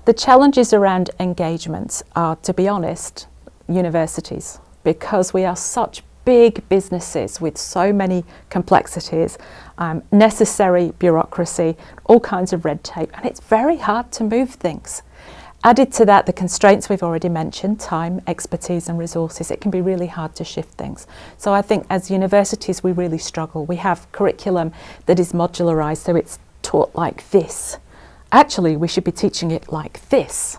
The challenges around engagement are, to be honest, universities, because we are such big businesses with so many complexities, necessary bureaucracy, all kinds of red tape, and it's very hard to move things. Added to that, the constraints we've already mentioned, time, expertise and resources, it can be really hard to shift things. So I think as universities we really struggle. We have curriculum that is modularised, so it's taught like this. Actually, we should be teaching it like this,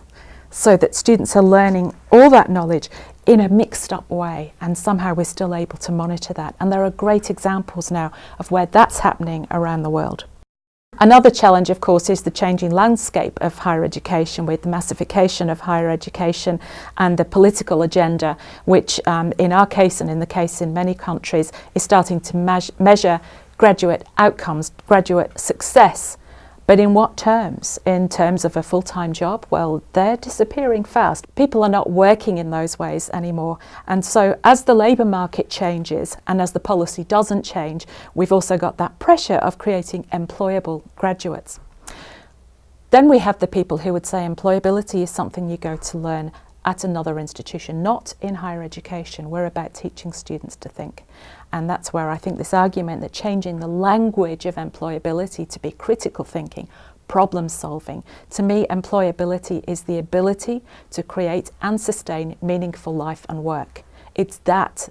so that students are learning all that knowledge in a mixed up way, and somehow we're still able to monitor that. And there are great examples now of where that's happening around the world. Another challenge, of course, is the changing landscape of higher education, with the massification of higher education and the political agenda, which in our case and in the case in many countries is starting to measure graduate outcomes, graduate success. But in what terms? In terms of a full-time job? Well, they're disappearing fast. People are not working in those ways anymore. And so as the labour market changes and as the policy doesn't change, we've also got that pressure of creating employable graduates. Then we have the people who would say employability is something you go to learn at another institution, not in higher education. We're about teaching students to think. And that's where I think this argument that changing the language of employability to be critical thinking, problem solving, to me employability is the ability to create and sustain meaningful life and work. It's that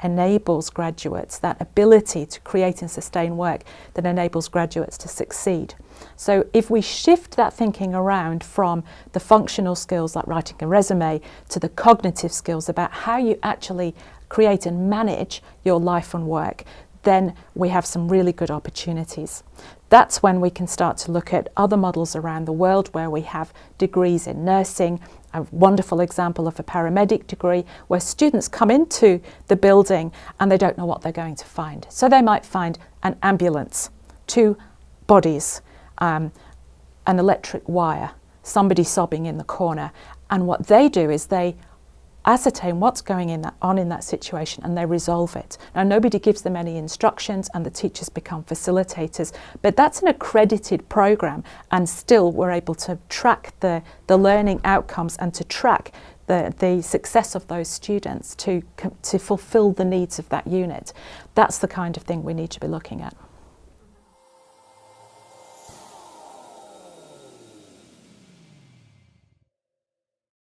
enables graduates, that ability to create and sustain work that enables graduates to succeed. So if we shift that thinking around from the functional skills like writing a resume to the cognitive skills about how you actually create and manage your life and work, then we have some really good opportunities. That's when we can start to look at other models around the world where we have degrees in nursing, a wonderful example of a paramedic degree where students come into the building and they don't know what they're going to find. So they might find an ambulance, 2 bodies, an electric wire, somebody sobbing in the corner. And what they do is they ascertain what's going on in that situation and they resolve it. Now, nobody gives them any instructions and the teachers become facilitators, but that's an accredited program, and still we're able to track the learning outcomes and to track the success of those students to fulfill the needs of that unit. That's the kind of thing we need to be looking at.